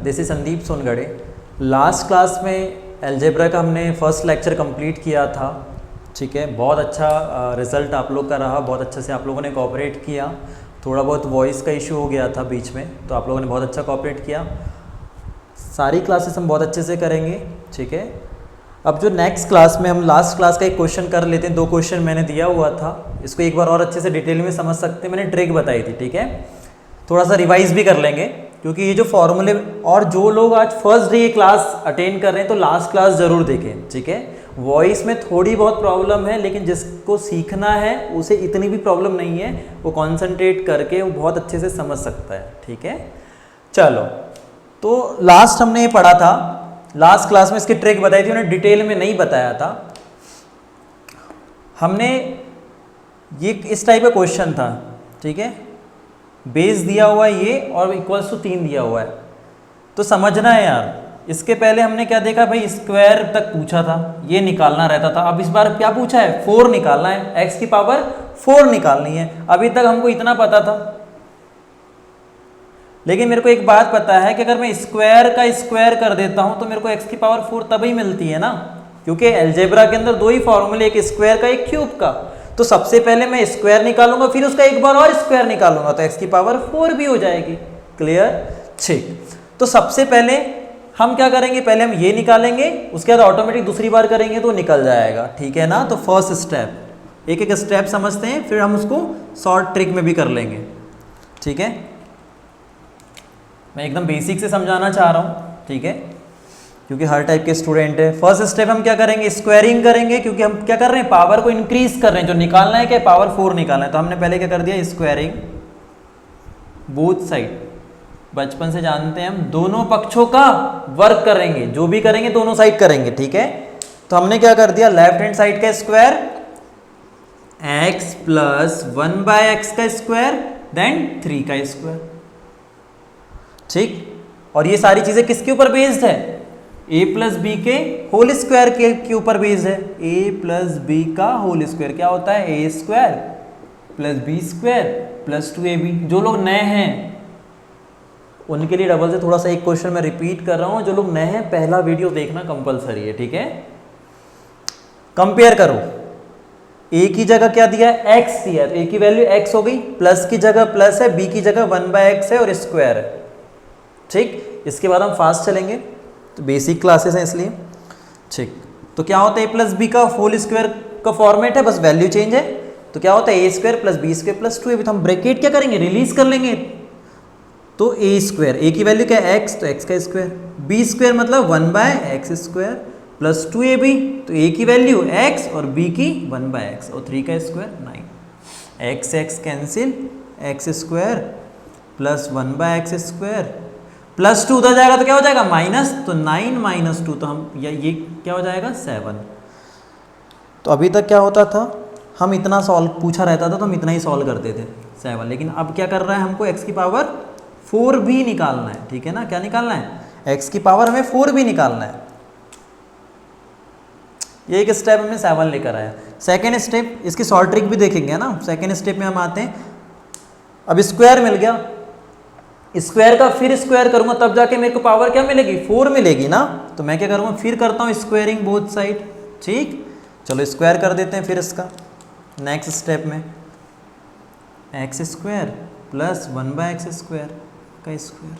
This is Sandeep Songadhe. Last class में algebra का हमने फर्स्ट लेक्चर कंप्लीट किया था, ठीक है। बहुत अच्छा रिज़ल्ट आप लोग का रहा, बहुत अच्छे से आप लोगों ने कोऑपरेट किया। थोड़ा बहुत वॉइस का इशू हो गया था बीच में, तो आप लोगों ने बहुत अच्छा कोऑपरेट किया। सारी क्लासेस हम बहुत अच्छे से करेंगे, ठीक है। अब जो नेक्स्ट क्लास में हम लास्ट क्लास का एक क्वेश्चन कर लेते हैं। 2 क्वेश्चन मैंने दिया हुआ था, इसको एक बार और अच्छे से डिटेल में समझ सकते हैं। मैंने ट्रिक बताई थी, ठीक है। थोड़ा सा रिवाइज भी कर लेंगे, क्योंकि ये जो फॉर्मूले, और जो लोग आज फर्स्ट डे ये क्लास अटेंड कर रहे हैं तो लास्ट क्लास ज़रूर देखें, ठीक है। वॉइस में थोड़ी बहुत प्रॉब्लम है, लेकिन जिसको सीखना है उसे इतनी भी प्रॉब्लम नहीं है, वो कॉन्सेंट्रेट करके वो बहुत अच्छे से समझ सकता है, ठीक है। चलो, तो लास्ट हमने ये पढ़ा था, लास्ट क्लास में इसकी ट्रिक बताई थी, उन्हें डिटेल में नहीं बताया था। हमने ये इस टाइप का क्वेश्चन था, ठीक है। बेस दिया हुआ है ये और इक्वल्स टू 3 दिया हुआ है, तो समझना है यार। इसके पहले हमने क्या देखा भाई, स्क्वायर तक पूछा था, ये निकालना रहता था। अब इस बार क्या पूछा है, 4 निकालना है, x की पावर 4 निकालनी है। अभी तक हमको इतना पता था, लेकिन मेरे को एक बात पता है कि अगर मैं स्क्वायर का स्क्वायर कर देता हूं तो मेरे को x की पावर 4 तभी मिलती है ना, क्योंकि अलजेब्रा के अंदर 2 ही फॉर्मूले, एक स्क्वायर का एक क्यूब का। तो सबसे पहले मैं स्क्वायर निकालूंगा, फिर उसका एक बार और स्क्वायर निकालूंगा, तो x की पावर 4 भी हो जाएगी। क्लियर, ठीक। तो सबसे पहले हम क्या करेंगे, पहले हम ये निकालेंगे, उसके बाद ऑटोमेटिक दूसरी बार करेंगे तो निकल जाएगा, ठीक है ना। तो फर्स्ट स्टेप, एक एक स्टेप समझते हैं, फिर हम उसको शॉर्ट ट्रिक में भी कर लेंगे, ठीक है। मैं एकदम बेसिक से समझाना चाह रहा हूँ, ठीक है, क्योंकि हर टाइप के स्टूडेंट है। फर्स्ट स्टेप हम क्या करेंगे, स्क्वायरिंग करेंगे, क्योंकि हम क्या कर रहे हैं, पावर को इंक्रीज कर रहे हैं। जो निकालना है क्या, पावर 4 निकालना है, तो हमने पहले क्या कर दिया, स्क्वायरिंग बोथ साइड। बचपन से जानते हैं हम दोनों पक्षों का वर्क करेंगे, जो भी करेंगे दोनों साइड करेंगे, ठीक है। तो हमने क्या कर दिया, लेफ्ट हैंड साइड का स्क्वायर x प्लस 1/x का स्क्वायर देन 3 का स्क्वायर, ठीक। और ये सारी चीजें किसके ऊपर बेस्ड है, a प्लस बी के होल स्क्वायर के ऊपर बेस्ड है। a प्लस बी का होल स्क्वायर क्या होता है, a square plus b square plus 2ab। जो लोग नए हैं उनके लिए डबल से थोड़ा सा एक क्वेश्चन मैं रिपीट कर रहा हूं, जो लोग नए हैं पहला वीडियो देखना कंपलसरी है, ठीक है। कंपेयर करो, a की जगह क्या दिया है, x दिया है, तो a की वैल्यू x हो गई, प्लस की जगह प्लस है, b की जगह 1/x है और स्क्वायर है, ठीक। इसके बाद हम फास्ट चलेंगे, तो बेसिक क्लासेस हैं इसलिए, ठीक। तो क्या होता है, a प्लस बी का होल स्क्वायर का फॉर्मेट है, बस वैल्यू चेंज है। तो क्या होता है, a square plus b square plus 2ab। तो हम ब्रैकेट क्या करेंगे, रिलीज कर लेंगे, तो a स्क्वायर, a की वैल्यू क्या है x, तो x का स्क्वायर, b स्क्वायर मतलब 1/x स्क्वायर प्लस 2ab, तो a की वैल्यू x और b की 1/x और 3 का square 9। x cancel, x square plus 1/x square plus 2 उधर जाएगा तो क्या हो जाएगा, माइनस, तो 9 माइनस 2, तो हम ये क्या हो जाएगा, 7। तो अभी तक क्या होता था, हम इतना सॉल्व पूछा रहता था तो हम इतना ही सॉल्व करते थे 7, लेकिन अब क्या कर रहा है, हमको x की पावर 4 भी निकालना है, ठीक है ना। क्या निकालना है, x की पावर हमें 4 भी निकालना है। ये एक स्टेप हमने 7 लेकर आया। सेकेंड स्टेप, इसकी शॉर्ट ट्रिक भी देखेंगे ना। सेकेंड स्टेप में हम आते हैं, अब स्क्वायर मिल गया, स्क्वायर का फिर स्क्वायर करूंगा तब जाके मेरे को पावर क्या मिलेगी, 4 मिलेगी ना। तो मैं क्या करूंगा, फिर करता हूँ स्क्वायरिंग बोथ साइड, ठीक। चलो स्क्वायर कर देते हैं फिर इसका नेक्स्ट स्टेप में, x square plus 1/x square का स्क्वायर।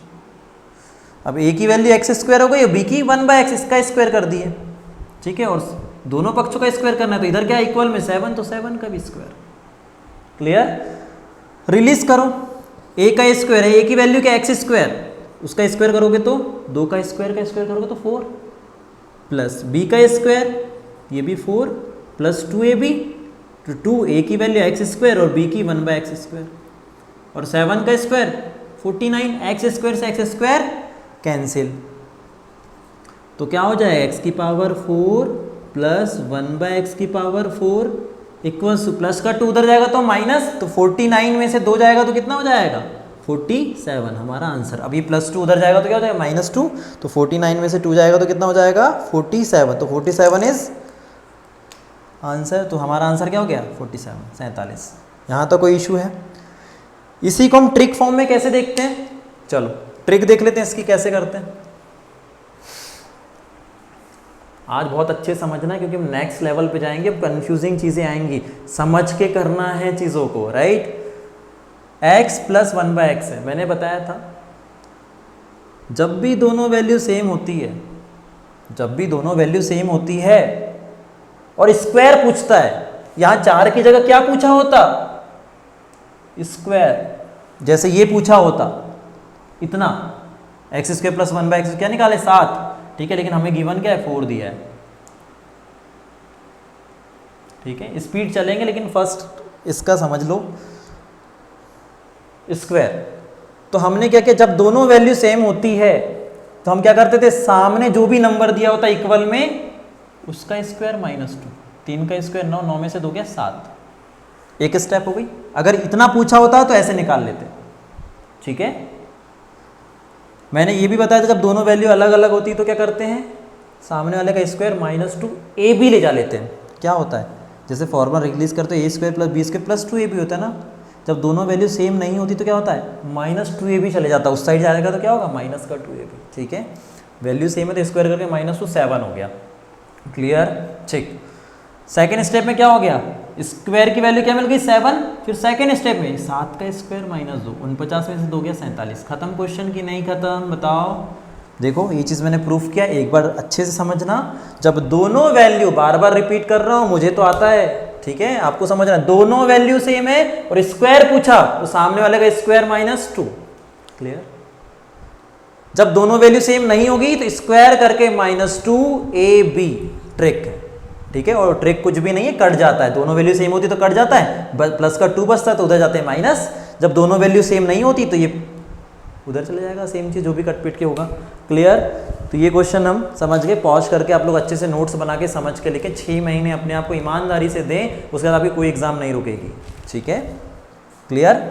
अब a की वैल्यू x स्क्वायर हो गई और b की 1/x, इसका स्क्वायर कर दिए, ठीक है। और दोनों पक्षों का स्क्वायर करना है, तो इधर क्या इक्वल में 7, तो 7 का भी स्क्वायर। क्लियर, रिलीज करो, a का स्क्वायर है, a की वैल्यू क्या, x स्क्वायर, उसका स्क्वायर करोगे तो 2 का स्क्वायर करोगे तो 4 प्लस b का स्क्वायर, ये भी 4 प्लस 2ab, तो 2a की वैल्यू x स्क्वायर और b की 1/x स्क्वायर और 7 का स्क्वायर 49, x स्क्वायर से x स्क्वायर कैंसिल, तो क्या हो जाएगा, x की पावर 4 प्लस 1/x की पावर 4 इक्वल्स टू, प्लस का 2 उधर जाएगा तो माइनस, तो 49 में से 2 जाएगा तो कितना हो जाएगा, 47 हमारा आंसर। अभी प्लस 2 उधर जाएगा तो क्या हो जाएगा, -2, तो 49 में से 2 जाएगा तो कितना हो जाएगा, 47, तो 47 इज आंसर। तो हमारा आंसर क्या हो गया, 47। यहाँ तो कोई इशू है। इसी को हम ट्रिक फॉर्म में कैसे देखते हैं, चलो ट्रिक देख लेते हैं इसकी कैसे करते हैं। आज बहुत अच्छे समझना है क्योंकि हम नेक्स्ट लेवल पे जाएंगे, अब कंफ्यूजिंग चीजें आएंगी, समझ के करना है चीजों को, राइट। x प्लस 1/x है, मैंने बताया था जब भी दोनों वैल्यू सेम होती है, जब भी दोनों वैल्यू सेम होती है और स्क्वायर पूछता है, यहां 4 की जगह क्या पूछा होता, स्क्वायर। जैसे ये पूछा होता इतना x² प्लस 1/x क्या निकाले 7, ठीक है, लेकिन हमें गिवन क्या है 4 दिया है, ठीक है। स्पीड चलेंगे लेकिन फर्स्ट इसका समझ लो स्क्वायर। तो हमने क्या किया, जब दोनों वैल्यू सेम होती है तो हम क्या करते थे, सामने जो भी नंबर दिया होता इक्वल में उसका स्क्वायर -2, 3 का स्क्वायर 9, 9 में से 2 गया 7, एक स्टेप हो गई। अगर इतना पूछा होता तो ऐसे निकाल लेते, ठीक है। मैंने ये भी बताया था जब दोनों वैल्यू अलग अलग होती है तो क्या करते हैं, सामने वाले का स्क्वायर -2 AB ले जा लेते हैं। क्या होता है, जैसे फॉर्मूला रिलीज करते हैं a² + b² + 2ab होता है ना। जब दोनों वैल्यू सेम नहीं होती तो क्या होता है, -2ab चले जाता है, उस साइड जाएगा तो क्या होगा -2ab, ठीक है। वैल्यू सेम है तो स्क्वायर करके -2 7 हो गया, क्लियर, ठीक। सेकेंड स्टेप में क्या हो गया, स्क्वायर की वैल्यू क्या मिल गई 7, फिर सेकेंड स्टेप में 7 का स्क्वायर -2, 49 में से 2 गया 47। खत्म क्वेश्चन की नहीं खत्म, बताओ। देखो ये चीज़ मैंने प्रूफ किया, एक बार अच्छे से समझना। जब दोनों वैल्यू, बार बार रिपीट कर रहा हूँ, मुझे तो आता है, ठीक है, आपको समझना, दोनों वैल्यू सेम है और स्क्वायर पूछा तो सामने वाले का स्क्वायर -2, क्लियर। जब दोनों वैल्यू सेम नहीं होगी तो स्क्वायर करके -2ab, ट्रिक है, ठीक है। और ट्रिक कुछ भी नहीं है, कट जाता है, दोनों वैल्यू सेम होती तो कट जाता है, प्लस का 2 बचता है तो उधर जाते हैं माइनस। जब दोनों वैल्यू सेम नहीं होती तो ये उधर चले जाएगा, सेम चीज़ जो भी कट पीट के होगा, क्लियर। तो ये क्वेश्चन हम समझ गए, पॉज करके आप लोग अच्छे से नोट्स बना के समझ के लेके 6 महीने अपने आप को ईमानदारी से दें, उसके बाद आपकी कोई एग्जाम नहीं रुकेगी, ठीक है, क्लियर।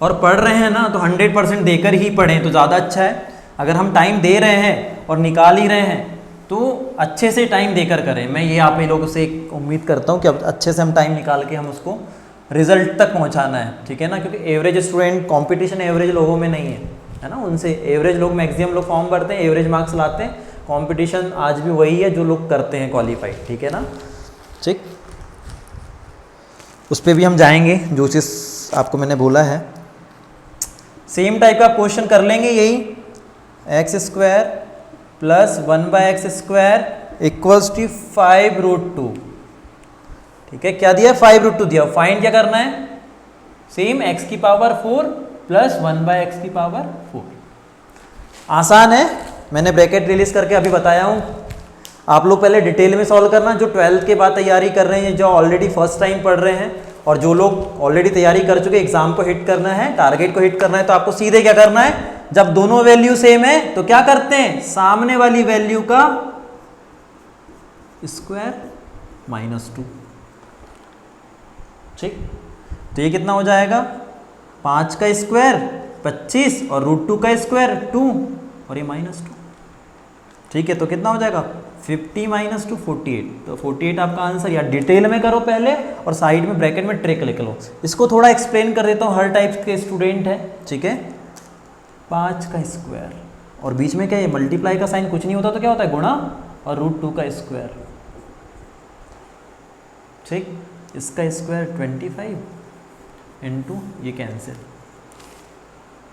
और पढ़ रहे हैं ना तो 100% देकर ही पढ़ें तो ज़्यादा अच्छा है। अगर हम टाइम दे रहे हैं और निकाल ही रहे हैं तो अच्छे से टाइम देकर करें। मैं ये आप ही लोगों से उम्मीद करता हूँ कि अब अच्छे से हम टाइम निकाल के हम उसको रिजल्ट तक पहुंचाना है, ठीक है ना। क्योंकि एवरेज स्टूडेंट, कंपटीशन एवरेज लोगों में नहीं है ना, उनसे एवरेज लोग, मैक्सिमम लोग फॉर्म भरते हैं, एवरेज मार्क्स लाते हैं। कंपटीशन आज भी वही है जो लोग करते हैं क्वालिफाइड, ठीक है ना, ठीक। उस पर भी हम जाएंगे, जो चीज़ आपको मैंने बोला है। सेम टाइप का क्वेश्चन कर लेंगे, यही x² plus 1/x² equals to 5√2, ठीक है। क्या दिया, 5√2 दिया। फाइंड क्या करना है, सेम x की पावर 4 प्लस 1/x4। आसान है, मैंने ब्रैकेट रिलीज करके अभी बताया हूँ। आप लोग पहले डिटेल में सॉल्व करना, जो 12th के बाद तैयारी कर रहे हैं, जो ऑलरेडी फर्स्ट टाइम पढ़ रहे हैं, और जो लोग ऑलरेडी तैयारी कर चुके, एग्जाम को हिट करना है, टारगेट को हिट करना है, तो आपको सीधे क्या करना है, जब दोनों वैल्यू सेम है तो क्या करते हैं, सामने वाली वैल्यू का स्क्वायर -2, ठीक। तो ये कितना हो जाएगा, 5 का स्क्वायर 25 और √2 का स्क्वायर 2 और ये -2, ठीक है। तो कितना हो जाएगा 50 - 2 48। तो 48 आपका आंसर। या डिटेल में करो पहले और साइड में ब्रैकेट में ट्रिक लिख लो। इसको थोड़ा एक्सप्लेन कर देता हूँ, हर टाइप के स्टूडेंट है, ठीक है। 5 का स्क्वायर और बीच में क्या, ये मल्टीप्लाई का साइन कुछ नहीं होता तो क्या होता है, गुणा, और √2 का स्क्वायर, ठीक। इसका स्क्वायर 25 इंटू ये कैंसिल,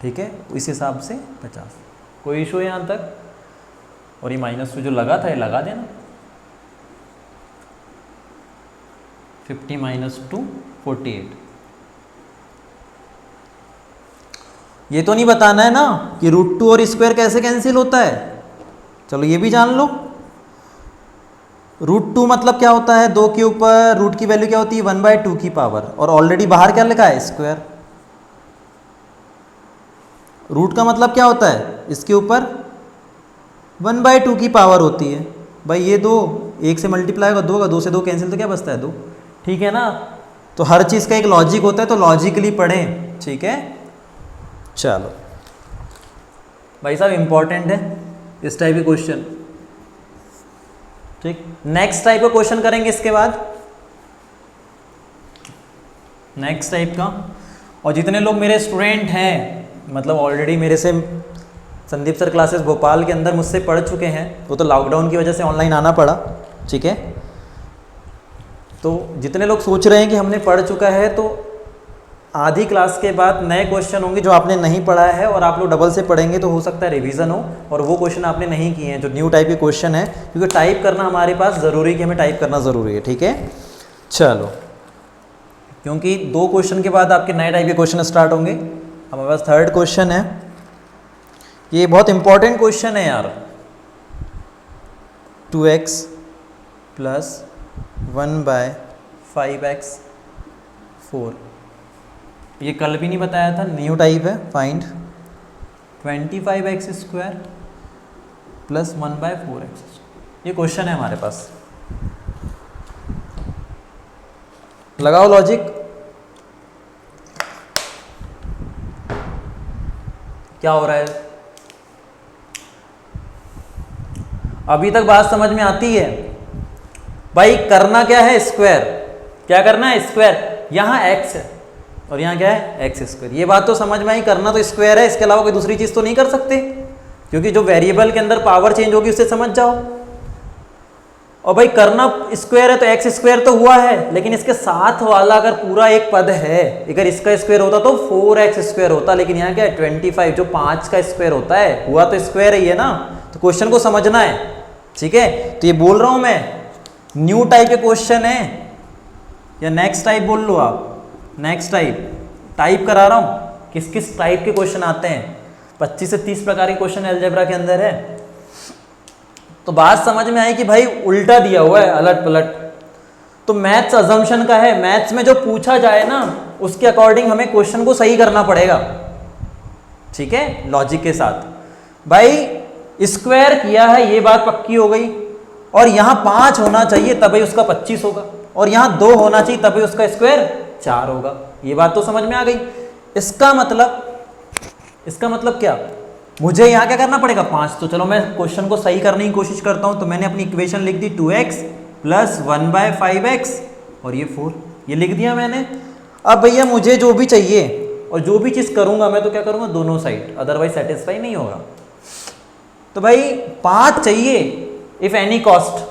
ठीक है। इस हिसाब से 50। कोई इशू है यहाँ तक? और ये -2 जो लगा था ये लगा देना, 50 - 2 48। ये तो नहीं बताना है ना कि √2 और स्क्वायर कैसे कैंसिल होता है, चलो ये भी जान लो। √2 मतलब क्या होता है, 2 के ऊपर रूट की वैल्यू क्या होती है 1/2 की पावर, और ऑलरेडी बाहर क्या लिखा है, स्क्वायर। रूट का मतलब क्या होता है, इसके ऊपर 1/2 की पावर होती है। भाई ये 2, 1 से मल्टीप्लाई होगा 2 का, 2 से 2 कैंसिल तो क्या बचता है 2, ठीक है ना। तो हर चीज़ का एक लॉजिक होता है, तो लॉजिकली पढ़ें, ठीक है। चलो भाई साहब, इंपॉर्टेंट है इस टाइप के क्वेश्चन, ठीक। नेक्स्ट टाइप का क्वेश्चन करेंगे इसके बाद, नेक्स्ट टाइप का। और जितने लोग मेरे स्टूडेंट हैं मतलब ऑलरेडी मेरे से संदीप सर क्लासेस भोपाल के अंदर मुझसे पढ़ चुके हैं, वो तो लॉकडाउन की वजह से ऑनलाइन आना पड़ा, ठीक है। तो जितने लोग सोच रहे हैं कि हमने पढ़ चुका है, तो आधी क्लास के बाद नए क्वेश्चन होंगे जो आपने नहीं पढ़ा है, और आप लोग डबल से पढ़ेंगे तो हो सकता है रिवीजन हो, और वो क्वेश्चन आपने नहीं किए हैं जो न्यू टाइप के क्वेश्चन है, क्योंकि टाइप करना हमारे पास ज़रूरी है कि हमें टाइप करना ज़रूरी है, ठीक है। चलो, क्योंकि 2 क्वेश्चन के बाद आपके नए टाइप के क्वेश्चन स्टार्ट होंगे। हमारे पास 3rd क्वेश्चन है, ये बहुत इंपॉर्टेंट क्वेश्चन है यार। 2x प्लस 1/5x 4, ये कल भी नहीं बताया था, न्यू टाइप है। फाइंड 25x² प्लस 1/4x, ये क्वेश्चन है हमारे पास। लगाओ लॉजिक, क्या हो रहा है? अभी तक बात समझ में आती है? भाई करना क्या है, स्क्वायर। क्या करना है? स्क्वायर। यहाँ x है और यहाँ क्या है, x²। ये बात तो समझ में आई, करना तो स्क्वायर है, इसके अलावा कोई दूसरी चीज़ तो नहीं कर सकते, क्योंकि जो वेरिएबल के अंदर पावर चेंज होगी उससे समझ जाओ। और भाई करना स्क्वायर है तो x² तो हुआ है, लेकिन इसके साथ वाला अगर पूरा एक पद है, अगर इसका स्क्वायर होता तो 4x² होता, लेकिन यहाँ क्या है 25, जो 5 का स्क्वायर होता है, हुआ तो स्क्वायर ही है ना। तो क्वेश्चन को समझना है, ठीक है। तो ये बोल रहा हूँ मैं, न्यू टाइप के क्वेश्चन है, या नेक्स्ट टाइप बोल लो आप, नेक्स्ट टाइप करा रहा हूँ, किस किस टाइप के क्वेश्चन आते हैं। 25 से 30 प्रकार के क्वेश्चन अलजेब्रा के अंदर है। तो बात समझ में आई कि भाई उल्टा दिया हुआ है, अलट पलट। तो मैथ्स अजम्पशन का है, मैथ्स में जो पूछा जाए ना उसके अकॉर्डिंग हमें क्वेश्चन को सही करना पड़ेगा, ठीक है, लॉजिक के साथ। भाई स्क्वायर किया है, ये बात पक्की हो गई, और यहाँ 5 होना चाहिए तभी उसका 25 होगा, और यहाँ 2 होना चाहिए तभी उसका स्क्वायर 4 होगा। ये बात तो समझ में आ गई। इसका मतलब क्या, मुझे यहाँ क्या करना पड़ेगा, 5। तो चलो मैं क्वेश्चन को सही करने की कोशिश करता हूँ। तो मैंने अपनी इक्वेशन लिख दी 2x प्लस 1/5x और ये 4, ये लिख दिया मैंने। अब भैया मुझे जो भी चाहिए और जो भी चीज़ करूँगा मैं, तो क्या करूँगा, दोनों साइड, अदरवाइज सेटिस्फाई नहीं होगा। तो भाई 5 चाहिए इफ़ एनी कॉस्ट,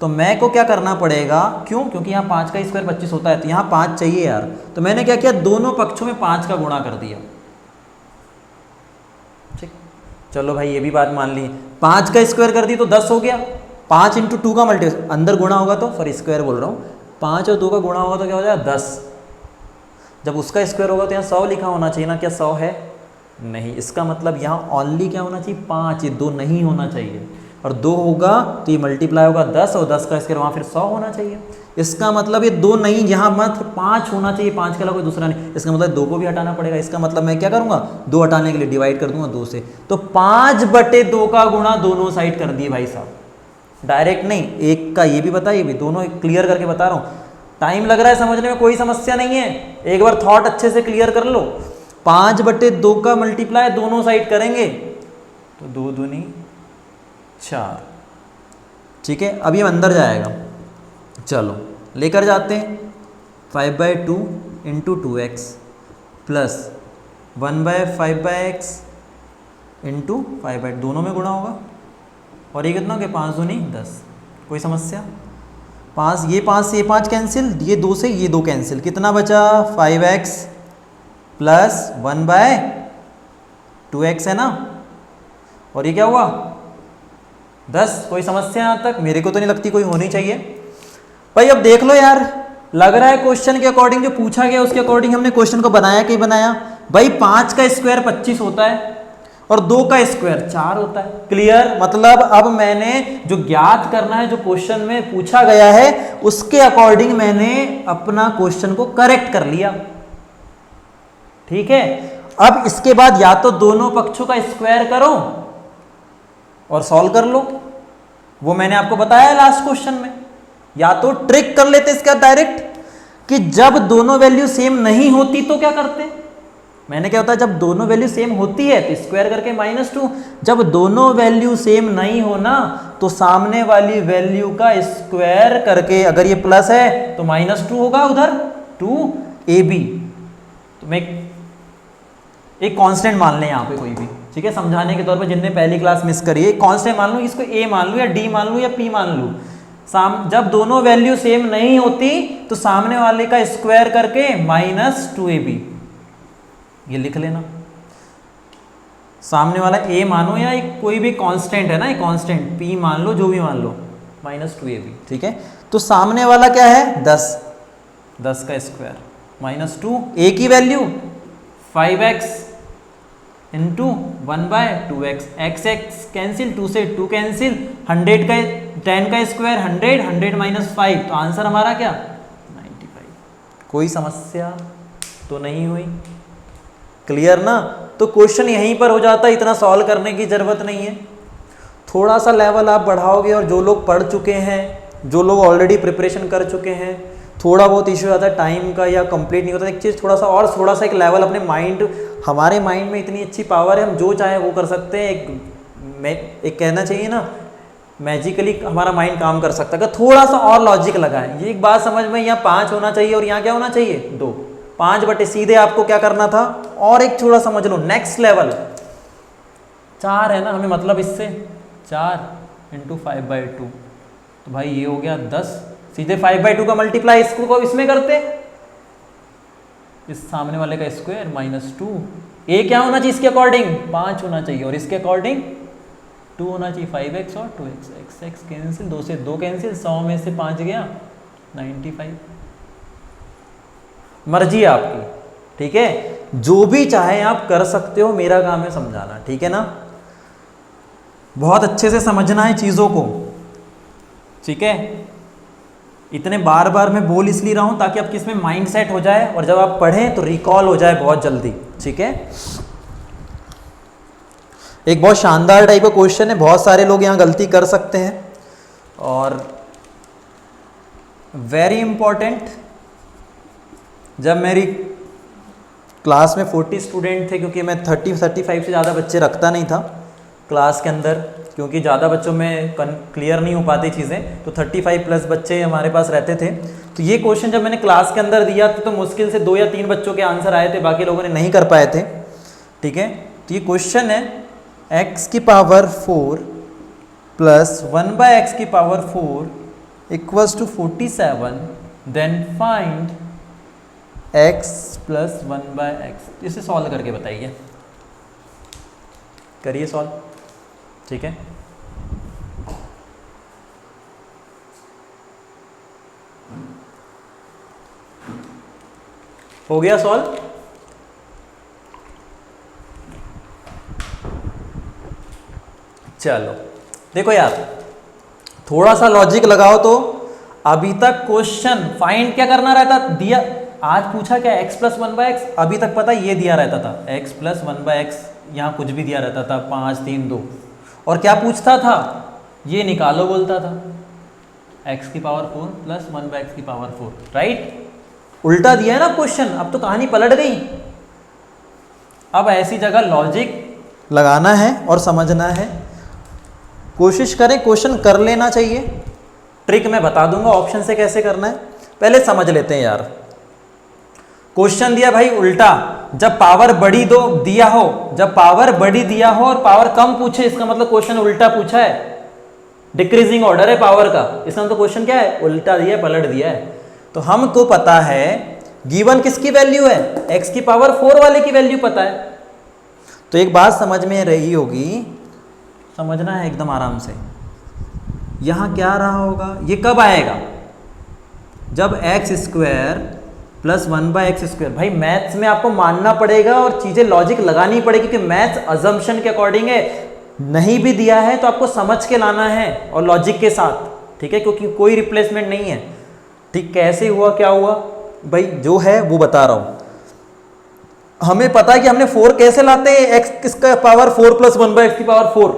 तो मैं को क्या करना पड़ेगा, क्यों, क्योंकि यहाँ 5 का स्क्वायर 25 होता है, तो यहाँ 5 चाहिए यार। तो मैंने क्या किया, दोनों पक्षों में 5 का गुणा कर दिया, ठीक। चलो भाई ये भी बात मान ली, 5 का स्क्वायर कर दी तो 10 हो गया। 5 × 2 का मल्टी, अंदर गुणा होगा तो, सॉरी स्क्वायर बोल रहा हूँ, 5 और 2 का गुणा होगा तो क्या हो जाएगा 10। जब उसका स्क्वायर होगा तो यहाँ 100 लिखा होना चाहिए ना, क्या 100 है? नहीं। इसका मतलब यहाँ ओनली क्या होना चाहिए, 5, ये 2 नहीं होना चाहिए, और 2 होगा तो ये मल्टीप्लाई होगा 10, और 10 का स्क्वायर वहाँ फिर 100 होना चाहिए। इसका मतलब ये 2 नहीं, यहाँ मत 5 होना चाहिए, 5 के अलावा कोई दूसरा नहीं। इसका मतलब 2 को भी हटाना पड़ेगा। इसका मतलब मैं क्या करूँगा, 2 हटाने के लिए डिवाइड कर दूंगा 2 से, तो 5/2 का गुणा दोनों साइड कर दिए भाई साहब, डायरेक्ट नहीं, एक का ये भी बता, ये भी, दोनों क्लियर करके बता रहा हूँ। टाइम लग रहा है समझने में, कोई समस्या नहीं है, एक बार थॉट अच्छे से क्लियर कर लो। 5/2 का मल्टीप्लाई दोनों साइड करेंगे तो 2 दूनी 4, ठीक है। अभी हम अंदर जाएगा, चलो लेकर जाते हैं। 5/2 × 2x प्लस 1/5x × 5/2, दोनों में गुणा होगा, और ये कितना हो गया, 5 दूनी 10। कोई समस्या? 5, ये 5 से ये 5 कैंसिल, ये 2 से ये 2 कैंसिल, कितना बचा, 5x प्लस 1/2x है ना, और ये क्या हुआ 10। कोई समस्या यहाँ तक? मेरे को तो नहीं लगती कोई होनी चाहिए। भाई अब देख लो यार, लग रहा है क्वेश्चन के अकॉर्डिंग जो पूछा गया उसके अकॉर्डिंग हमने क्वेश्चन को बनाया कि बनाया। भाई 5 का स्क्वायर 25 होता है और 2 का स्क्वायर 4 होता है। क्लियर? मतलब अब मैंने जो ज्ञात करना है, जो क्वेश्चन में पूछा गया है उसके अकॉर्डिंग मैंने अपना क्वेश्चन को करेक्ट कर लिया, ठीक है। अब इसके बाद या तो दोनों पक्षों का स्क्वायर करो और सॉल्व कर लो, वो मैंने आपको बताया लास्ट क्वेश्चन में। या तो ट्रिक कर लेते इसका डायरेक्ट, कि जब दोनों वैल्यू सेम नहीं होती तो क्या करते। मैंने क्या होता है, जब दोनों वैल्यू सेम होती है तो स्क्वायर करके -2, जब दोनों वैल्यू सेम नहीं होना तो सामने वाली वैल्यू का स्क्वायर करके, अगर ये प्लस है तो -2 होगा उधर 2ab। तो मैं एक कांस्टेंट मान लें यहाँ पे कोई भी, ठीक है, समझाने के तौर पे जिनने पहली क्लास मिस करी है, एक कांस्टेंट मान लूँ, इसको a मान लूँ या d मान लूँ या p मान लूँ। जब दोनों वैल्यू सेम नहीं होती तो सामने वाले का स्क्वायर करके -2ab ये लिख लेना। सामने वाला a मानो या एक कोई भी कांस्टेंट है ना, एक कांस्टेंट p मान लो, जो भी मान लो, -2ab, ठीक है। तो सामने वाला क्या है 10, 10 का स्क्वायर -2, a की value 5x into 1/2x, x x cancel, 2 से 2 कैंसिल, 100 का 10 का स्क्वायर 100, 100 - 5, तो आंसर हमारा क्या 95। कोई समस्या तो नहीं हुई? क्लियर ना? तो क्वेश्चन यहीं पर हो जाता है, इतना सॉल्व करने की ज़रूरत नहीं है। थोड़ा सा लेवल आप बढ़ाओगे और जो लोग पढ़ चुके हैं, जो लोग ऑलरेडी प्रिपरेशन कर चुके हैं, थोड़ा बहुत इशू आता है टाइम का या कंप्लीट नहीं होता, एक चीज़ थोड़ा सा एक लेवल अपने माइंड, हमारे माइंड में इतनी अच्छी पावर है, हम जो चाहे वो कर सकते हैं। एक कहना चाहिए ना, मैजिकली हमारा माइंड काम कर सकता है। अगर थोड़ा सा और लॉजिक लगाएं, ये एक बात समझ में, यहाँ 5 होना चाहिए और यहाँ क्या होना चाहिए 2, 5 बटे सीधे आपको क्या करना था, और एक थोड़ा समझ लो नेक्स्ट लेवल 4 है ना, हमें मतलब इससे 4 × 5/2, तो भाई ये हो गया 10, सीधे 5/2 का मल्टीप्लाई इसको इसमें करते, इस सामने वाले का स्क्वायर -2, ए क्या होना चाहिए इसके अकॉर्डिंग 5 होना चाहिए और इसके अकॉर्डिंग 2 होना चाहिए, 5x और 2x, x कैंसिल, 2 से 2 कैंसिल, 100 में से 5 गया 95। मर्जी आपकी, ठीक है, जो भी चाहे आप कर सकते हो, मेरा काम है समझाना, ठीक है ना। बहुत अच्छे से समझना है चीज़ों को, ठीक है। इतने बार बार मैं बोल इसलिए रहा हूँ ताकि आपके इसमें माइंड सेट हो जाए और जब आप पढ़ें तो रिकॉल हो जाए बहुत जल्दी, ठीक है। एक बहुत शानदार टाइप का क्वेश्चन है, बहुत सारे लोग यहाँ गलती कर सकते हैं और वेरी इंपॉर्टेंट। जब मेरी क्लास में 40 स्टूडेंट थे, क्योंकि मैं 30-35 से ज़्यादा बच्चे रखता नहीं था क्लास के अंदर, क्योंकि ज़्यादा बच्चों में क्लियर नहीं हो पाती चीज़ें, तो 35+ बच्चे हमारे पास रहते थे। तो ये क्वेश्चन जब मैंने क्लास के अंदर दिया तो मुश्किल से 2 या 3 बच्चों के आंसर आए थे, बाकी लोगों ने नहीं कर पाए थे, ठीक है। तो ये क्वेश्चन है x⁴ + 1/x⁴ = 47, then find x + 1/x। इसे सॉल्व करके बताइए, करिए सॉल्व, ठीक है। हो गया सॉल्व? चलो देखो यार, थोड़ा सा लॉजिक लगाओ। तो अभी तक क्वेश्चन फाइंड क्या करना रहता, दिया आज पूछा क्या x + 1/x, अभी तक पता ये दिया रहता था x + 1/x, यहाँ कुछ भी दिया रहता था 5, 3, 2, और क्या पूछता था, ये निकालो बोलता था x⁴ + 1/x⁴, राइट। उल्टा दिया है ना क्वेश्चन, अब तो कहानी पलट गई। अब ऐसी जगह लॉजिक लगाना है और समझना है, कोशिश करें क्वेश्चन कर लेना चाहिए। ट्रिक मैं बता दूंगा ऑप्शन से कैसे करना है, पहले समझ लेते हैं यार। क्वेश्चन दिया भाई उल्टा, जब पावर बड़ी दो दिया हो, जब पावर बड़ी दिया हो और पावर कम पूछे, इसका मतलब क्वेश्चन उल्टा पूछा है, डिक्रीजिंग ऑर्डर है पावर का, इसका मतलब क्वेश्चन क्या है, उल्टा दिया है, पलट दिया है। तो हमको पता है गिवन किसकी वैल्यू है, x⁴ वाले की वैल्यू पता है। तो एक बात समझ में रही होगी, समझना है एकदम आराम से। यहां क्या रहा होगा, ये कब आएगा, जब x² + 1/x²। भाई मैथ्स में आपको मानना पड़ेगा और चीजें लॉजिक लगानी पड़ेगी, क्योंकि मैथ्स अजम्पशन के अकॉर्डिंग है, नहीं भी दिया है तो आपको समझ के लाना है और लॉजिक के साथ, ठीक है, क्योंकि कोई रिप्लेसमेंट नहीं है। ठीक, कैसे हुआ क्या हुआ भाई, जो है वो बता रहा हूं। हमें पता है कि हमने 4 कैसे लाते हैं, x⁴ + 1/x⁴,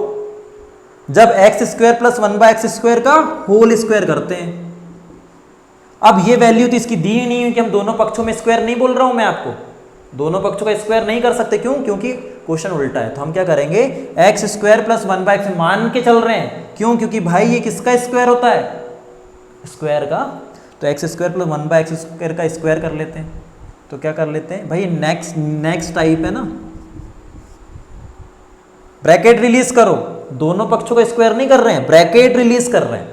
जब x² + 1/x² का होल स्क्वायर करते हैं। अब ये वैल्यू तो इसकी दी ही नहीं हुई कि हम दोनों पक्षों में स्क्वायर नहीं बोल रहा हूं मैं आपको, दोनों पक्षों का स्क्वायर नहीं कर सकते, क्यों, क्योंकि क्वेश्चन उल्टा है। तो हम क्या करेंगे, x² + 1/x मान के चल रहे हैं, क्यों, क्योंकि भाई ये किसका स्क्वायर होता है, स्क्वायर का, तो x² + 1/x² का स्क्वायर कर लेते हैं। तो क्या कर लेते हैं भाई, नेक्स्ट टाइप है ना, ब्रैकेट रिलीज करो, दोनों पक्षों का स्क्वायर नहीं कर रहे हैं, ब्रैकेट रिलीज कर रहे हैं।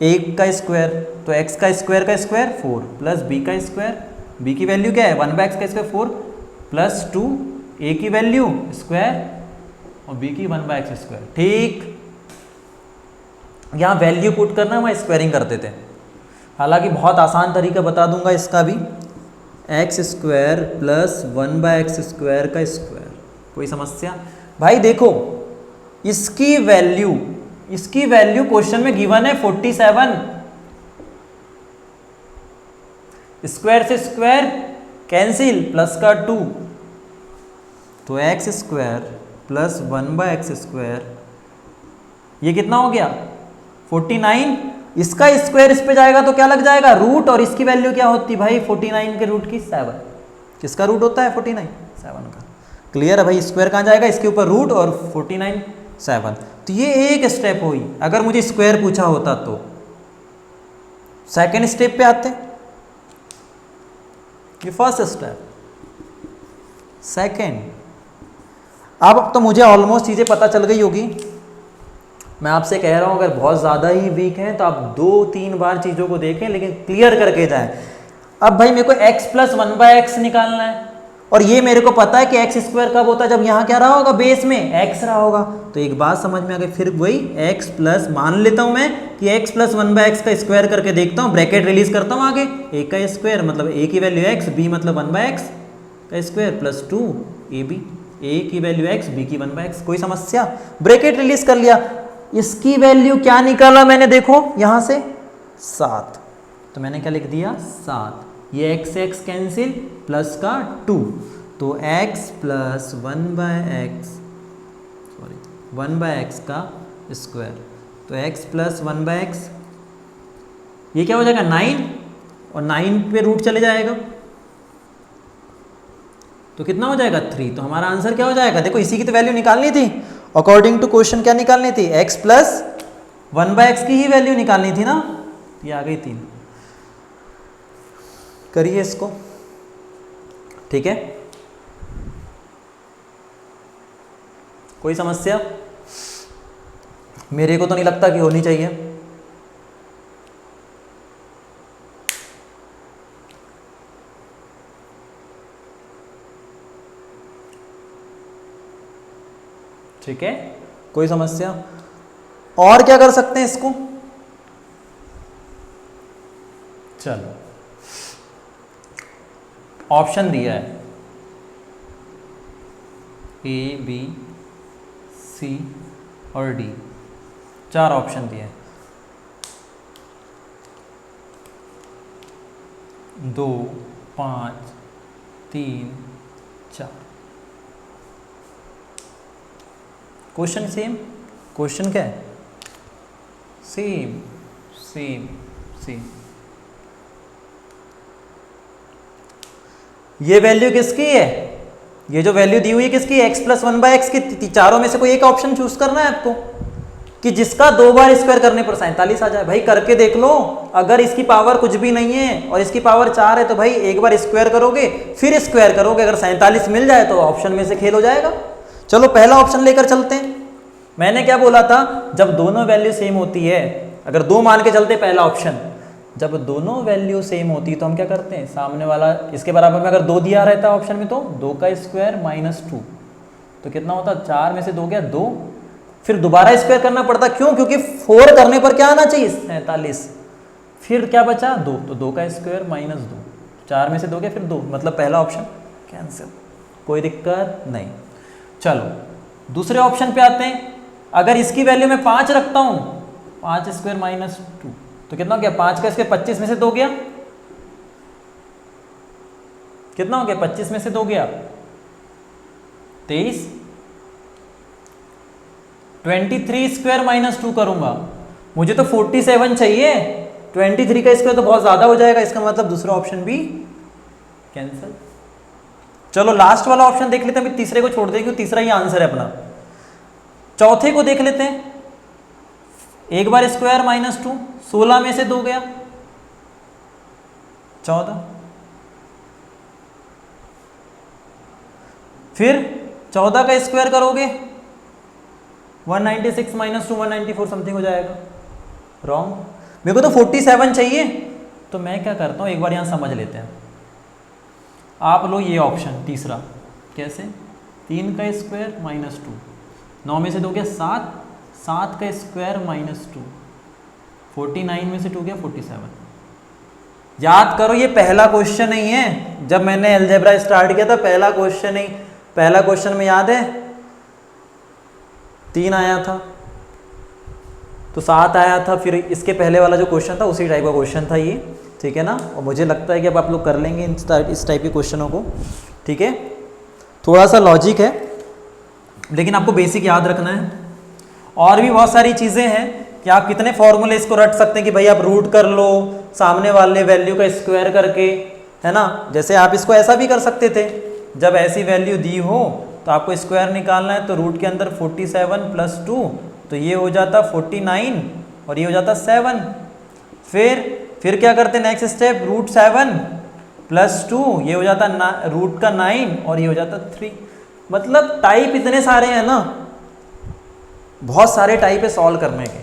एक का स्क्वायर तो एक्स का स्क्वायर 4 प्लस बी का स्क्वायर, बी की वैल्यू क्या है 1/x का स्क्वायर 4 प्लस 2 ए की वैल्यू स्क्वायर और बी की 1/x स्क्वायर। ठीक, यहाँ वैल्यू पुट करना, वहाँ स्क्वायरिंग करते थे। हालांकि बहुत आसान तरीका बता दूंगा इसका भी, x square plus 1/x square का स्क्वायर। कोई समस्या? भाई देखो इसकी वैल्यू क्वेश्चन में गिवन है 47, स्क्वायर से स्क्वायर कैंसिल प्लस का 2, तो x square plus 1/x square ये कितना हो गया 49। इसका स्क्वायर इस पे जाएगा तो क्या लग जाएगा रूट, और इसकी वैल्यू क्या होती भाई 49 के रूट की 7। किसका रूट होता है 49? 7 का। क्लियर है भाई? स्क्वायर कहाँ जाएगा, इसके ऊपर रूट और 49 7। तो ये एक स्टेप हुई। अगर मुझे स्क्वायर पूछा होता तो सेकेंड स्टेप पे आते, ये फर्स्ट स्टेप, सेकेंड। अब तो मुझे ऑलमोस्ट चीज़ें पता चल गई होगी। मैं आपसे कह रहा हूं अगर बहुत ज़्यादा ही वीक हैं तो आप 2-3 बार चीज़ों को देखें, लेकिन क्लियर करके जाएं। अब भाई मेरे को x प्लस 1/x निकालना है, और ये मेरे को पता है कि एक्स स्क्वायर कब होता है, जब यहाँ क्या रहा होगा बेस में x रहा होगा। तो एक बात समझ में आ गई, फिर वही x प्लस, मान लेता हूँ मैं कि x प्लस 1/x का स्क्वायर करके देखता हूँ, ब्रैकेट रिलीज करता हूँ आगे, a का स्क्वायर मतलब a की वैल्यू x, b मतलब 1/x का स्क्वायर प्लस 2ab, a की वैल्यू x, b की 1/x। कोई समस्या? ब्रैकेट रिलीज कर लिया। इसकी वैल्यू क्या निकाला मैंने, देखो यहाँ से 7, तो मैंने क्या लिख दिया 7। ये x कैंसिल प्लस का 2, तो x प्लस 1/x का स्क्वायर, तो x प्लस 1/x ये क्या हो जाएगा 9, और 9 पे रूट चले जाएगा तो कितना हो जाएगा 3। तो हमारा आंसर क्या हो जाएगा, देखो इसी की तो वैल्यू निकालनी थी अकॉर्डिंग टू क्वेश्चन। क्या निकालनी थी, x प्लस 1/x की ही वैल्यू निकालनी थी ना, ये आ गई 3। करिए इसको, ठीक है? कोई समस्या? मेरे को तो नहीं लगता कि होनी चाहिए। ठीक है, कोई समस्या? और क्या कर सकते हैं इसको? चलो ऑप्शन दिया है A, B, C और D, 4 ऑप्शन दिए हैं। 2, 5, 3, 4। क्वेश्चन सेम, क्वेश्चन क्या है सेम सेम सेम। ये वैल्यू किसकी है, ये जो वैल्यू दी हुई है किसकी, x प्लस 1/x की। चारों में से कोई एक ऑप्शन चूज करना है आपको कि जिसका 2 बार स्क्वायर करने पर 47 आ जाए। भाई करके देख लो, अगर इसकी पावर कुछ भी नहीं है और इसकी पावर 4 है तो भाई एक बार स्क्वायर करोगे फिर स्क्वायर करोगे, अगर 47 मिल जाए तो ऑप्शन में से खेल हो जाएगा। चलो पहला ऑप्शन लेकर चलते हैं। मैंने क्या बोला था, जब दोनों वैल्यू सेम होती है, अगर 2 मान के चलते पहला ऑप्शन, जब दोनों वैल्यू सेम होती है तो हम क्या करते हैं, सामने वाला इसके बराबर में अगर 2 दिया रहता है ऑप्शन में तो 2 का स्क्वायर माइनस 2, तो कितना होता, 4 में से 2 गया 2, फिर दोबारा स्क्वायर करना पड़ता। क्यों, क्योंकि 4 करने पर क्या आना चाहिए 47, फिर क्या बचा 2, तो 2 का स्क्वायर माइनस 2, 4 में से 2 गया फिर 2, मतलब पहला ऑप्शन कैंसिल, कोई दिक्कत नहीं। चलो दूसरे ऑप्शन पे आते हैं। अगर इसकी वैल्यू मैं 5 रखता हूं, 5 स्क्वायर माइनस 2 तो कितना हो गया, 5 का स्क्वायर 25 में से 2 गया, कितना हो गया 25 में से 2 गया 23। 23 स्क्वायर माइनस 2 करूंगा, मुझे तो 47 चाहिए, 23 का स्क्वायर तो बहुत ज्यादा हो जाएगा, इसका मतलब दूसरा ऑप्शन भी कैंसिल। चलो लास्ट वाला ऑप्शन देख लेते हैं, अभी तीसरे को छोड़ देंगे, तीसरा ही आंसर है अपना। चौथे को देख लेते हैं, एक बार स्क्वायर माइनस 2, 16 में से 2 गया 14, फिर 14 का स्क्वायर करोगे 196 माइनस 2 194 समथिंग हो जाएगा। रॉन्ग, मेरे को तो 47 चाहिए। तो मैं क्या करता हूँ, एक बार यहाँ समझ लेते हैं। आप लो ये ऑप्शन तीसरा, कैसे 3 का स्क्वायर माइनस 2, 9 में से 2 गया 7, 7 का स्क्वायर माइनस 2, 49 में से 2 गया 47। याद करो ये पहला क्वेश्चन नहीं है, जब मैंने अलजेब्रा स्टार्ट किया था पहला क्वेश्चन नहीं, पहला क्वेश्चन में याद है 3 आया था, तो 7 आया था, फिर इसके पहले वाला जो क्वेश्चन था उसी टाइप का क्वेश्चन था ये, ठीक है ना। और मुझे लगता है कि अब आप लोग कर लेंगे इस टाइप के क्वेश्चनों को, ठीक है। थोड़ा सा लॉजिक है लेकिन आपको बेसिक याद रखना है। और भी बहुत सारी चीज़ें हैं कि आप कितने फॉर्मूले इसको रट सकते हैं कि भाई आप रूट कर लो सामने वाले वैल्यू का स्क्वायर करके, है ना। जैसे आप इसको ऐसा भी कर सकते थे, जब ऐसी वैल्यू दी हो तो आपको स्क्वायर निकालना है, तो रूट के अंदर 47 प्लस 2, तो ये हो जाता 49 और ये हो जाता 7। फिर क्या करते नेक्स्ट स्टेप, रूट 7 प्लस 2, ये हो जाता रूट का 9 और ये हो जाता 3। मतलब टाइप इतने सारे हैं ना, बहुत सारे टाइप है सॉल्व करने के,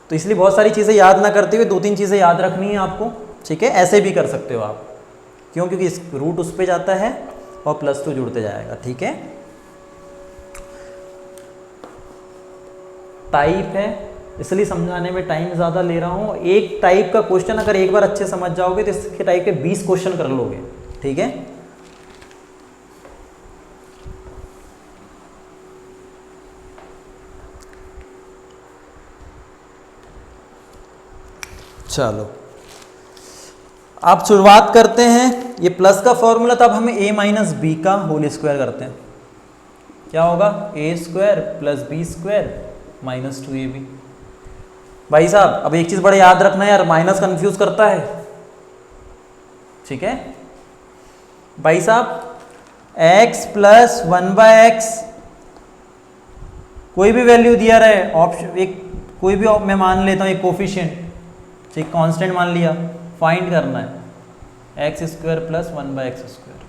तो इसलिए बहुत सारी चीज़ें याद ना करते हुए 2-3 चीज़ें याद रखनी है आपको, ठीक है। ऐसे भी कर सकते हो आप, क्यों, क्योंकि इस रूट उस पे जाता है और प्लस 2 जुड़ते जाएगा, ठीक है। टाइप है इसलिए समझाने में टाइम ज़्यादा ले रहा हूँ। एक टाइप का क्वेश्चन अगर एक बार अच्छे समझ जाओगे तो इसके टाइप के 20 क्वेश्चन कर लोगे, ठीक है। चलो आप शुरुआत करते हैं। ये प्लस का फॉर्मूला था, अब हमें a माइनस बी का होल स्क्वायर करते हैं। क्या होगा, a square plus b square minus 2ab। भाई साहब अब एक चीज़ बड़ा याद रखना है यार, माइनस कंफ्यूज करता है, ठीक है। भाई साहब x प्लस 1/x, कोई भी वैल्यू दिया रहे ऑप्शन, एक कोई भी मैं मान लेता हूँ एक कोफिशिएंट, ठीक, कांस्टेंट मान लिया, फाइंड करना है x square plus 1/x square,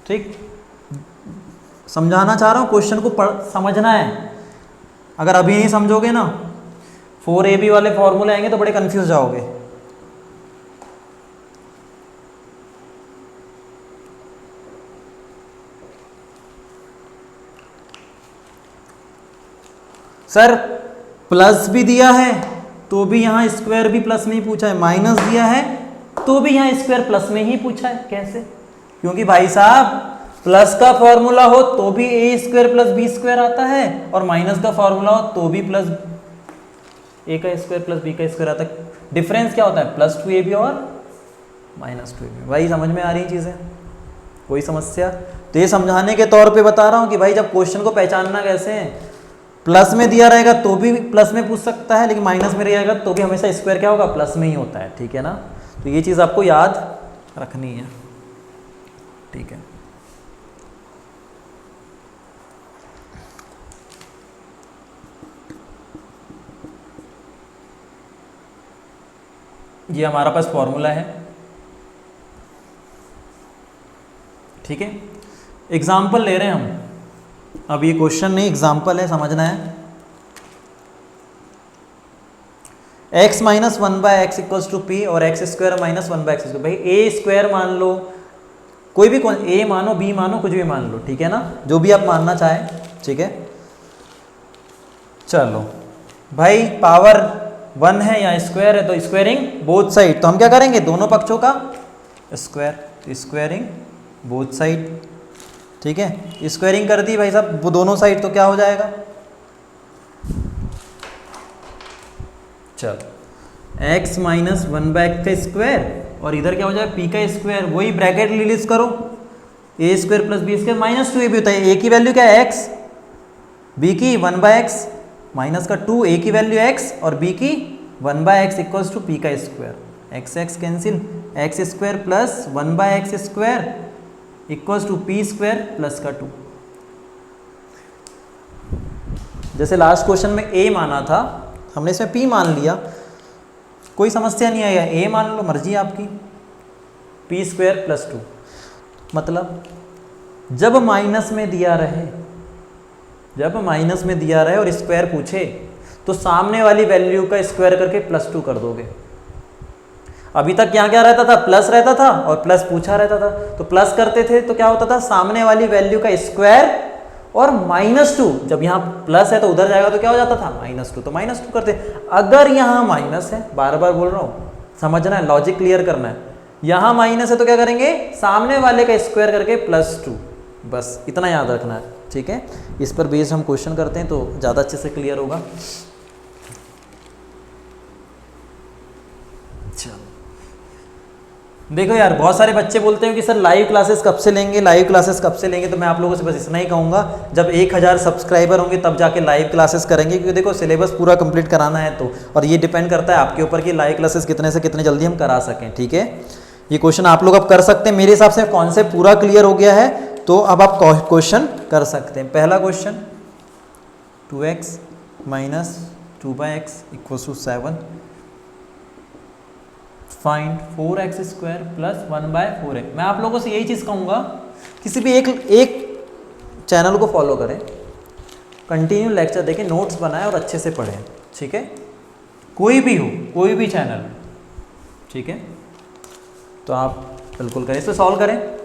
ठीक। समझाना चाह रहा हूँ, क्वेश्चन को समझना है। अगर अभी नहीं समझोगे ना 4ab वाले फॉर्मूले आएंगे तो बड़े कंफ्यूज जाओगे। सर प्लस भी दिया है तो भी यहाँ स्क्वायर भी प्लस में ही पूछा है, माइनस दिया है तो भी यहाँ स्क्वायर प्लस में ही पूछा है। कैसे, क्योंकि भाई साहब प्लस का फॉर्मूला हो तो भी a square plus b square आता है, और माइनस का फॉर्मूला हो तो भी प्लस a का स्क्वायर प्लस b का स्क्वायर आता है। डिफरेंस क्या होता है, प्लस 2ab और माइनस 2ab। भाई समझ में आ रही चीज़ें, कोई समस्या। तो ये समझाने के तौर पे बता रहा हूँ कि भाई जब क्वेश्चन को पहचानना कैसे है, प्लस में दिया रहेगा तो भी प्लस में पूछ सकता है, लेकिन माइनस में रहेगा तो भी हमेशा स्क्वायर क्या होगा, प्लस में ही होता है, ठीक है ना। तो ये चीज़ आपको याद रखनी है, ठीक है। ये हमारा पास फॉर्मूला है, ठीक है। एग्जाम्पल ले रहे हैं हम, अब ये क्वेश्चन नहीं एग्जाम्पल है, समझना है। x minus 1/x equals to p और x square minus 1/x square. भाई a स्क्वायर मान लो, कोई भी a मानो b मानो कुछ भी मान लो, ठीक है ना, जो भी आप मानना चाहें, ठीक है। चलो भाई पावर 1 है या स्क्वायर है तो स्क्वायरिंग बोथ साइड, तो हम क्या करेंगे, दोनों पक्षों का स्क्वायर, स्क्वायरिंग बोथ साइड, ठीक है। स्क्वायरिंग कर दी भाई साहब वो दोनों साइड, तो क्या हो जाएगा, चलो x माइनस 1/x का स्क्वायर और इधर क्या हो जाएगा p का स्क्वायर, वही ब्रैकेट रिलीज करो, a square plus b square minus 2ab होता है। a की वैल्यू क्या है x, b की 1/x माइनस का 2, a की वैल्यू x और b की 1/x इक्वल्स टू p का square, x cancel, x square plus 1/x square equals to p square plus का 2। जैसे लास्ट क्वेश्चन में a माना था, हमने इसमें p मान लिया, कोई समस्या नहीं आएगा, a मान लो, मर्जी आपकी, p स्क्वायर प्लस 2। मतलब जब माइनस में दिया रहे, जब माइनस में दिया रहे और स्क्वायर पूछे तो सामने वाली वैल्यू का स्क्वायर करके +2 कर दोगे। अभी तक यहाँ क्या रहता था, प्लस रहता था और प्लस पूछा रहता था, तो प्लस करते थे तो क्या होता था, सामने वाली वैल्यू का स्क्वायर और -2, जब यहाँ प्लस है तो उधर जाएगा तो क्या हो जाता था, -2, तो -2 करते। अगर यहाँ माइनस है, बार बार बोल रहा हूँ, समझना है, लॉजिक क्लियर करना है, यहाँ माइनस है तो क्या करेंगे, सामने वाले का स्क्वायर करके +2, बस इतना याद रखना है, ठीक है। इस पर बेस्ड हम क्वेश्चन करते हैं तो ज़्यादा अच्छे से क्लियर होगा। चलो देखो यार, बहुत सारे बच्चे बोलते हैं कि सर लाइव क्लासेस कब से लेंगे, लाइव क्लासेस कब से लेंगे, तो मैं आप लोगों से बस इतना ही कहूँगा, जब 1000 सब्सक्राइबर होंगे तब जाके लाइव क्लासेस करेंगे, क्योंकि देखो सिलेबस पूरा कंप्लीट कराना है तो, और ये डिपेंड करता है आपके ऊपर कि लाइव क्लासेस कितने से कितने जल्दी हम करा सकें, ठीक है। ये क्वेश्चन आप लोग अब कर सकते हैं, मेरे हिसाब से कॉन्सेप्ट पूरा क्लियर हो गया है, तो अब आप क्वेश्चन कर सकते हैं। पहला question 2x - 2/x = 7, find 4x² + 1/4x। मैं आप लोगों से यही चीज़ कहूँगा, किसी भी एक चैनल को फॉलो करें, कंटिन्यू लेक्चर देखें, नोट्स बनाएं और अच्छे से पढ़ें, ठीक है, कोई भी हो, कोई भी चैनल, ठीक है, तो आप बिल्कुल करें, इसे सॉल्व करें।